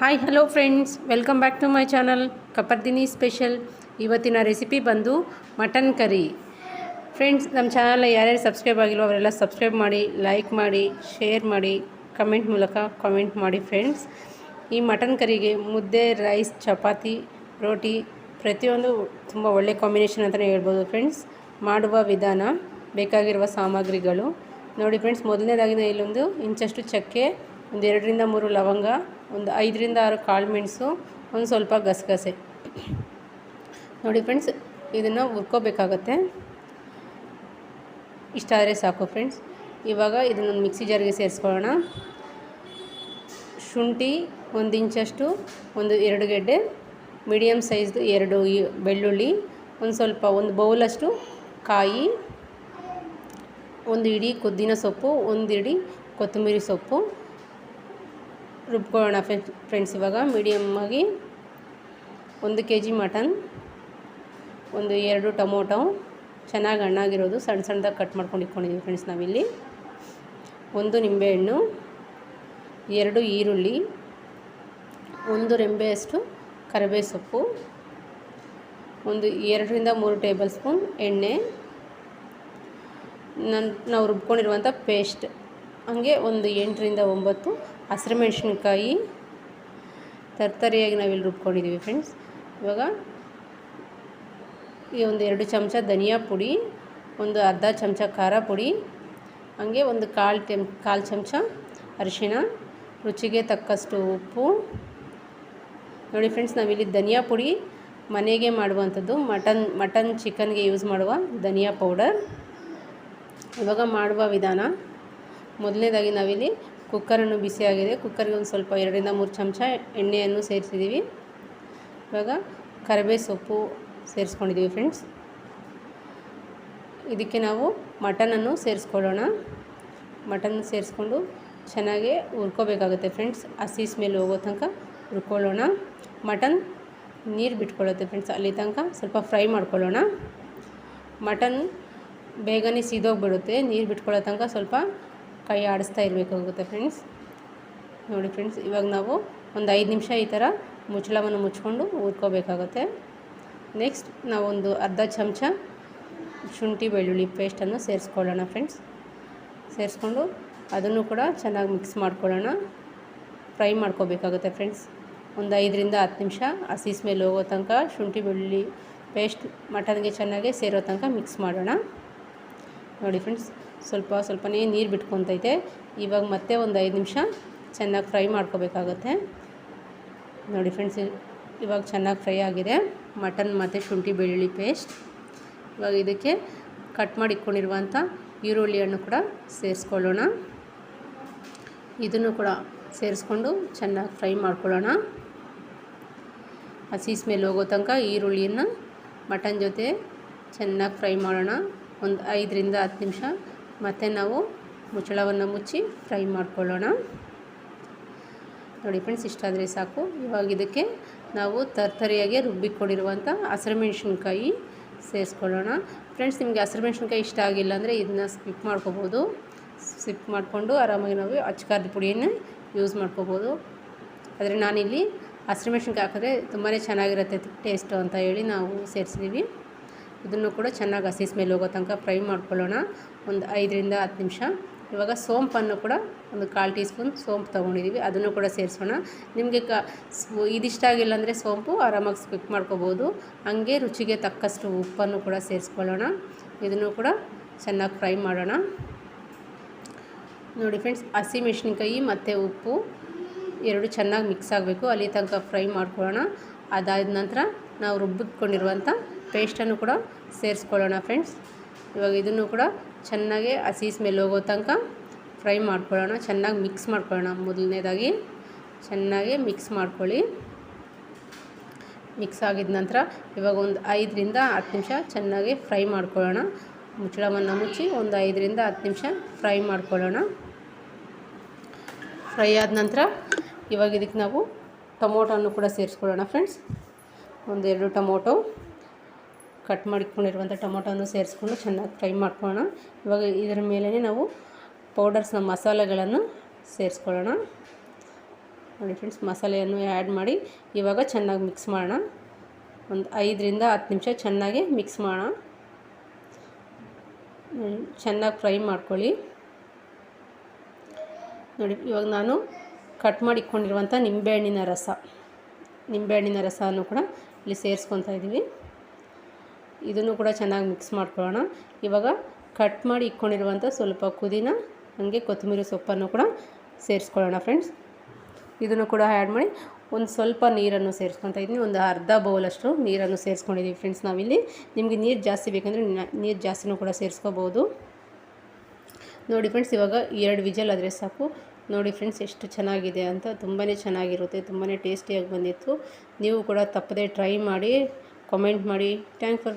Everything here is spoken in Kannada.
Hi hello friends, welcome back to my channel Kapardini special. ಇವತ್ತಿನ ರೆಸಿಪಿ ಬಂದು ಮಟನ್ ಕರಿ. ಫ್ರೆಂಡ್ಸ್, ನಮ್ಮ ಚಾನಲ್ನ ಯಾರ್ಯಾರು ಸಬ್ಸ್ಕ್ರೈಬ್ ಆಗಿಲ್ವೋ ಅವರೆಲ್ಲ ಸಬ್ಸ್ಕ್ರೈಬ್ ಮಾಡಿ, ಲೈಕ್ ಮಾಡಿ, ಶೇರ್ ಮಾಡಿ, ಕಮೆಂಟ್ ಮೂಲಕ ಕಾಮೆಂಟ್ ಮಾಡಿ. ಫ್ರೆಂಡ್ಸ್, ಈ ಮಟನ್ ಕರಿಗೆ ಮುದ್ದೆ, ರೈಸ್, ಚಪಾತಿ, ರೋಟಿ ಪ್ರತಿಯೊಂದು ತುಂಬ ಒಳ್ಳೆ ಕಾಂಬಿನೇಷನ್ ಅಂತಲೇ ಹೇಳ್ಬೋದು. ಫ್ರೆಂಡ್ಸ್, ಮಾಡುವ ವಿಧಾನ, ಬೇಕಾಗಿರುವ ಸಾಮಗ್ರಿಗಳು ನೋಡಿ. ಫ್ರೆಂಡ್ಸ್, ಮೊದಲನೇದಾಗಿ ಇಲ್ಲೊಂದು ಇಂಚಷ್ಟು ಚಕ್ಕೆ, ಒಂದು 2ರಿಂದ 3 ಲವಂಗ, ಒಂದು 5ರಿಂದ 6 ಕಾಳು ಮೆಣಸು, ಒಂದು ಸ್ವಲ್ಪ ಗಸಗಸೆ ನೋಡಿ. ಫ್ರೆಂಡ್ಸ್, ಇದನ್ನು ಹುರ್ಕೋಬೇಕಾಗತ್ತೆ. ಇಷ್ಟ ಆದರೆ ಸಾಕು. ಫ್ರೆಂಡ್ಸ್, ಇವಾಗ ಇದನ್ನೊಂದು ಮಿಕ್ಸಿ ಜಾರ್ಗೆ ಸೇರಿಸ್ಕೊಳ್ಳೋಣ. ಶುಂಠಿ 1 ಇಂಚಷ್ಟು, ಒಂದು 2 ಗೆಡ್ಡೆ ಮೀಡಿಯಮ್ ಸೈಜ್ದು, 2 ಬೆಳ್ಳುಳ್ಳಿ, ಒಂದು ಬೌಲಷ್ಟು ಕಾಯಿ, ಒಂದು ಇಡೀ ಪುದೀನ ಸೊಪ್ಪು, ಒಂದು ಇಡೀ ಕೊತ್ತಂಬರಿ ಸೊಪ್ಪು ರುಬ್ಕೊಳ್ಳೋಣ. ಫ್ರೆಂಡ್ಸ್, ಇವಾಗ ಮೀಡಿಯಮ್ಮಾಗಿ 1 kg ಮಟನ್, ಒಂದು 2 ಟೊಮೊಟೊ ಚೆನ್ನಾಗಿ ಹಣ್ಣಾಗಿರೋದು ಸಣ್ಣ ಸಣ್ಣದಾಗಿ ಕಟ್ ಮಾಡ್ಕೊಂಡು ಇಟ್ಕೊಂಡಿದ್ದೀವಿ. ಫ್ರೆಂಡ್ಸ್, ನಾವಿಲ್ಲಿ 1 ನಿಂಬೆಹಣ್ಣು, 2 ಈರುಳ್ಳಿ, 1 ರೆಂಬೆಯಷ್ಟು ಕರಿಬೇವು ಸೊಪ್ಪು, ಒಂದು 2ರಿಂದ 3 ಟೇಬಲ್ ಸ್ಪೂನ್ ಎಣ್ಣೆ, ನಾವು ರುಬ್ಕೊಂಡಿರುವಂಥ ಪೇಸ್ಟ್, ಹಾಗೆ ಒಂದು 8ರಿಂದ 9 ಹಸಿರುಮೆಣಸಿನ್ಕಾಯಿ ತರ್ತರಿಯಾಗಿ ನಾವಿಲ್ಲಿ ರುಬ್ಕೊಂಡಿದ್ದೀವಿ. ಫ್ರೆಂಡ್ಸ್, ಇವಾಗ ಈ ಒಂದು 2 ಚಮಚ ಧನಿಯಾ ಪುಡಿ, ಒಂದು ಅರ್ಧ ಚಮಚ ಖಾರ ಪುಡಿ, ಹಾಗೆ ಒಂದು ಕಾಲು ಚಮಚ ಅರಿಶಿಣ, ರುಚಿಗೆ ತಕ್ಕಷ್ಟು ಉಪ್ಪು ನೋಡಿ. ಫ್ರೆಂಡ್ಸ್, ನಾವಿಲ್ಲಿ ಧನಿಯಾ ಪುಡಿ ಮನೆಗೆ ಮಾಡುವಂಥದ್ದು, ಮಟನ್ ಚಿಕನ್ಗೆ ಯೂಸ್ ಮಾಡುವ ಧನಿಯಾ ಪೌಡರ್. ಇವಾಗ ಮಾಡುವ ವಿಧಾನ, ಮೊದಲನೇದಾಗಿ ನಾವಿಲ್ಲಿ ಕುಕ್ಕರನ್ನು ಬಿಸಿಯಾಗಿದೆ. ಕುಕ್ಕರ್ಗೆ ಒಂದು ಸ್ವಲ್ಪ 2ರಿಂದ 3 ಚಮಚ ಎಣ್ಣೆಯನ್ನು ಸೇರಿಸಿದ್ದೀವಿ. ಇವಾಗ ಕರಿಬೇವು ಸೊಪ್ಪು ಸೇರಿಸ್ಕೊಂಡಿದ್ದೀವಿ. ಫ್ರೆಂಡ್ಸ್, ಇದಕ್ಕೆ ನಾವು ಮಟನನ್ನು ಸೇರಿಸ್ಕೊಳ್ಳೋಣ. ಮಟನ್ ಸೇರಿಸ್ಕೊಂಡು ಚೆನ್ನಾಗಿ ಹುರ್ಕೋಬೇಕಾಗುತ್ತೆ. ಫ್ರೆಂಡ್ಸ್, ಹಸಿ ಸ್ಮೆಲ್ ಹೋಗೋ ತನಕ ಹುರ್ಕೊಳ್ಳೋಣ. ಮಟನ್ ನೀರು ಬಿಟ್ಕೊಳ್ಳುತ್ತೆ. ಫ್ರೆಂಡ್ಸ್, ಅಲ್ಲಿ ತನಕ ಸ್ವಲ್ಪ ಫ್ರೈ ಮಾಡ್ಕೊಳ್ಳೋಣ. ಮಟನ್ ಬೇಗನೆ ಸಿದೋಗಿಬಿಡುತ್ತೆ. ನೀರು ಬಿಟ್ಕೊಳ್ಳೋ ತನಕ ಸ್ವಲ್ಪ ಕೈ ಆಡಿಸ್ತಾ ಇರಬೇಕಾಗುತ್ತೆ. ಫ್ರೆಂಡ್ಸ್, ನೋಡಿ. ಫ್ರೆಂಡ್ಸ್, ಇವಾಗ ನಾವು ಒಂದು 5 ನಿಮಿಷ ಈ ಥರ ಮುಚ್ಚಳವನ್ನು ಮುಚ್ಕೊಂಡು ಹುರ್ಕೋಬೇಕಾಗುತ್ತೆ. ನೆಕ್ಸ್ಟ್ ನಾವೊಂದು ಅರ್ಧ ಚಮಚ ಶುಂಠಿ ಬೆಳ್ಳುಳ್ಳಿ ಪೇಸ್ಟನ್ನು ಸೇರಿಸ್ಕೊಳ್ಳೋಣ. ಫ್ರೆಂಡ್ಸ್, ಸೇರಿಸ್ಕೊಂಡು ಅದನ್ನು ಕೂಡ ಚೆನ್ನಾಗಿ ಮಿಕ್ಸ್ ಮಾಡ್ಕೊಳ್ಳೋಣ. ಫ್ರೈ ಮಾಡ್ಕೋಬೇಕಾಗುತ್ತೆ. ಫ್ರೆಂಡ್ಸ್, ಒಂದು 5ರಿಂದ 10 ನಿಮಿಷ ಹಸಿ ಸ್ಮೆಲ್ ಹೋಗೋ ತನಕ ಶುಂಠಿ ಬೆಳ್ಳುಳ್ಳಿ ಪೇಸ್ಟ್ ಮಟನ್ಗೆ ಚೆನ್ನಾಗಿ ಸೇರೋ ತನಕ ಮಿಕ್ಸ್ ಮಾಡೋಣ. ನೋಡಿ. ಫ್ರೆಂಡ್ಸ್, ಸ್ವಲ್ಪನೇ ನೀರು ಬಿಟ್ಕೊತೈತೆ. ಇವಾಗ ಮತ್ತೆ ಒಂದು 5 ನಿಮಿಷ ಚೆನ್ನಾಗಿ ಫ್ರೈ ಮಾಡ್ಕೋಬೇಕಾಗತ್ತೆ. ನೋಡಿ. ಫ್ರೆಂಡ್ಸ್, ಇವಾಗ ಚೆನ್ನಾಗಿ ಫ್ರೈ ಆಗಿದೆ ಮಟನ್ ಮತ್ತು ಶುಂಠಿ ಬೆಳ್ಳುಳ್ಳಿ ಪೇಸ್ಟ್. ಇವಾಗ ಇದಕ್ಕೆ ಕಟ್ ಮಾಡಿ ಇಟ್ಕೊಂಡಿರುವಂಥ ಈರುಳ್ಳಿಯನ್ನು ಕೂಡ ಸೇರಿಸ್ಕೊಳ್ಳೋಣ. ಇದನ್ನು ಕೂಡ ಸೇರಿಸ್ಕೊಂಡು ಚೆನ್ನಾಗಿ ಫ್ರೈ ಮಾಡ್ಕೊಳ್ಳೋಣ. ಹಸಿ ಸ್ಮೆಲ್ ಹೋಗೋ ತನಕ ಈರುಳ್ಳಿಯನ್ನು ಮಟನ್ ಜೊತೆ ಚೆನ್ನಾಗಿ ಫ್ರೈ ಮಾಡೋಣ. ಒಂದು 5ರಿಂದ 10 ನಿಮಿಷ ಮತ್ತು ನಾವು ಮುಚ್ಚಳವನ್ನು ಮುಚ್ಚಿ ಫ್ರೈ ಮಾಡ್ಕೊಳ್ಳೋಣ. ನೋಡಿ. ಫ್ರೆಂಡ್ಸ್, ಇಷ್ಟಾದರೆ ಸಾಕು. ಇವಾಗ ಇದಕ್ಕೆ ನಾವು ತರ್ತರಿಯಾಗಿ ರುಬ್ಬಿಕೊಂಡಿರುವಂಥ ಹಸಿರುಮೆಣಸಿನ್ಕಾಯಿ ಸೇರಿಸ್ಕೊಳ್ಳೋಣ. ಫ್ರೆಂಡ್ಸ್, ನಿಮಗೆ ಹಸಿರುಮೆಣಸಿನ್ಕಾಯಿ ಇಷ್ಟ ಆಗಿಲ್ಲ ಅಂದರೆ ಇದನ್ನ ಸ್ಕಿಪ್ ಮಾಡ್ಕೋಬೋದು. ಸ್ಕಿಪ್ ಮಾಡಿಕೊಂಡು ಆರಾಮಾಗಿ ನಾವು ಅಚ್ಕಾರದ ಪುಡಿಯನ್ನು ಯೂಸ್ ಮಾಡ್ಕೋಬೋದು. ಆದರೆ ನಾನಿಲ್ಲಿ ಹಸಿರುಮೆಣಸಿನ್ಕಾಯಿ ಹಾಕಿದ್ರೆ ತುಂಬಾ ಚೆನ್ನಾಗಿರುತ್ತೆ ಟೇಸ್ಟು ಅಂತ ಹೇಳಿ ನಾವು ಸೇರಿಸಿದ್ದೀವಿ. ಇದನ್ನು ಕೂಡ ಚೆನ್ನಾಗಿ ಹಸಿ ಸ್ಮೆಲ್ ಹೋಗೋ ತನಕ ಫ್ರೈ ಮಾಡ್ಕೊಳ್ಳೋಣ. ಒಂದು 5ರಿಂದ 10 ನಿಮಿಷ. ಇವಾಗ ಸೋಂಪನ್ನು ಕೂಡ ಒಂದು 1/4 ಟೀ ಸ್ಪೂನ್ ಸೋಂಪು ತೊಗೊಂಡಿದ್ದೀವಿ. ಅದನ್ನು ಕೂಡ ಸೇರಿಸೋಣ. ನಿಮಗೆ ಇದಿಷ್ಟ ಆಗಿಲ್ಲ ಅಂದರೆ ಸೋಂಪು ಆರಾಮಾಗಿ ಸ್ಕಿಪ್ ಮಾಡ್ಕೋಬೋದು. ಹಾಗೆ ರುಚಿಗೆ ತಕ್ಕಷ್ಟು ಉಪ್ಪನ್ನು ಕೂಡ ಸೇರಿಸ್ಕೊಳ್ಳೋಣ. ಇದನ್ನು ಕೂಡ ಚೆನ್ನಾಗಿ ಫ್ರೈ ಮಾಡೋಣ. ನೋಡಿ. ಫ್ರೆಂಡ್ಸ್, ಹಸಿ ಮೆಣಸಿನ್ಕಾಯಿ ಮತ್ತು ಉಪ್ಪು 2 ಚೆನ್ನಾಗಿ ಮಿಕ್ಸ್ ಆಗಬೇಕು. ಅಲ್ಲಿ ತನಕ ಫ್ರೈ ಮಾಡ್ಕೊಳ್ಳೋಣ. ಅದಾದ ನಂತರ ನಾವು ರುಬ್ಬಿಟ್ಕೊಂಡಿರುವಂಥ ಪೇಸ್ಟನ್ನು ಕೂಡ ಸೇರಿಸ್ಕೊಳ್ಳೋಣ. ಫ್ರೆಂಡ್ಸ್, ಇವಾಗ ಇದನ್ನು ಕೂಡ ಚೆನ್ನಾಗಿ ಹಸಿ ಸ್ಮೆಲ್ ಹೋಗೋ ತನಕ ಫ್ರೈ ಮಾಡ್ಕೊಳ್ಳೋಣ. ಚೆನ್ನಾಗಿ ಮಿಕ್ಸ್ ಮಾಡ್ಕೊಳ್ಳೋಣ. ಮೊದಲನೇದಾಗಿ ಚೆನ್ನಾಗಿ ಮಿಕ್ಸ್ ಮಾಡ್ಕೊಳ್ಳಿ. ಮಿಕ್ಸ್ ಆಗಿದ ನಂತರ ಇವಾಗ ಒಂದು 5ರಿಂದ 10 ನಿಮಿಷ ಚೆನ್ನಾಗಿ ಫ್ರೈ ಮಾಡ್ಕೊಳ್ಳೋಣ. ಮುಚ್ಚಳವನ್ನು ಮುಚ್ಚಿ ಒಂದು 5ರಿಂದ 10 ನಿಮಿಷ ಫ್ರೈ ಮಾಡ್ಕೊಳ್ಳೋಣ. ಫ್ರೈ ಆದ ನಂತರ ಇವಾಗ ಇದಕ್ಕೆ ನಾವು ಟೊಮೊಟೊನ್ನು ಕೂಡ ಸೇರಿಸ್ಕೊಳ್ಳೋಣ. ಫ್ರೆಂಡ್ಸ್, ಒಂದು 2 ಟೊಮೊಟೊ ಕಟ್ ಮಾಡಿಟ್ಕೊಂಡಿರುವಂಥ ಟೊಮೊಟೊವನ್ನು ಸೇರಿಸ್ಕೊಂಡು ಚೆನ್ನಾಗಿ ಫ್ರೈ ಮಾಡ್ಕೊಳ್ಳೋಣ. ಇವಾಗ ಇದರ ಮೇಲೆ ನಾವು ಪೌಡರ್ಸ್ನ ಮಸಾಲೆಗಳನ್ನು ಸೇರಿಸ್ಕೊಳ್ಳೋಣ. ನೋಡಿ ಫ್ರೆಂಡ್ಸ್, ಮಸಾಲೆಯನ್ನು ಆ್ಯಡ್ ಮಾಡಿ ಇವಾಗ ಚೆನ್ನಾಗಿ ಮಿಕ್ಸ್ ಮಾಡೋಣ. ಒಂದು 5ರಿಂದ 10 ನಿಮಿಷ ಚೆನ್ನಾಗಿ ಮಿಕ್ಸ್ ಮಾಡೋಣ. ಚೆನ್ನಾಗಿ ಫ್ರೈ ಮಾಡ್ಕೊಳ್ಳಿ. ನೋಡಿ, ಇವಾಗ ನಾನು ಕಟ್ ಮಾಡಿ ಇಟ್ಕೊಂಡಿರುವಂಥ ನಿಂಬೆಹಣ್ಣಿನ ರಸವನ್ನು ಕೂಡ ಇಲ್ಲಿ ಸೇರಿಸ್ಕೊತಾ ಇದ್ದೀವಿ. ಇದನ್ನು ಕೂಡ ಚೆನ್ನಾಗಿ ಮಿಕ್ಸ್ ಮಾಡ್ಕೊಳ್ಳೋಣ. ಇವಾಗ ಕಟ್ ಮಾಡಿ ಇಟ್ಕೊಂಡಿರುವಂಥ ಸ್ವಲ್ಪ ಪುದೀನ ಹಾಗೆ ಕೊತ್ತಂಬರಿ ಸೊಪ್ಪನ್ನು ಕೂಡ ಸೇರಿಸ್ಕೊಳ್ಳೋಣ ಫ್ರೆಂಡ್ಸ್. ಇದನ್ನು ಕೂಡ ಆ್ಯಡ್ ಮಾಡಿ ಒಂದು ಸ್ವಲ್ಪ ನೀರನ್ನು ಸೇರಿಸ್ಕೊತಾ ಇದ್ದೀನಿ. ಒಂದು ಅರ್ಧ ಬೌಲಷ್ಟು ನೀರನ್ನು ಸೇರಿಸ್ಕೊಂಡಿದ್ದೀವಿ ಫ್ರೆಂಡ್ಸ್ ನಾವಿಲ್ಲಿ. ನಿಮಗೆ ನೀರು ಜಾಸ್ತಿ ಬೇಕಂದರೆ ನೀರು ಜಾಸ್ತಿನೂ ಕೂಡ ಸೇರಿಸ್ಕೋಬೋದು. ನೋಡಿ ಫ್ರೆಂಡ್ಸ್, ಇವಾಗ 2 ವಿಜಲ್ ಆದರೆ ಸಾಕು. ನೋಡಿ ಫ್ರೆಂಡ್ಸ್, ಎಷ್ಟು ಚೆನ್ನಾಗಿದೆ ಅಂತ. ತುಂಬಾ ಚೆನ್ನಾಗಿರುತ್ತೆ, ತುಂಬಾ ಟೇಸ್ಟಿಯಾಗಿ ಬಂದಿತ್ತು. ನೀವು ಕೂಡ ತಪ್ಪದೆ ಟ್ರೈ ಮಾಡಿ, ಕಾಮೆಂಟ್ ಮಾಡಿ. Thanks for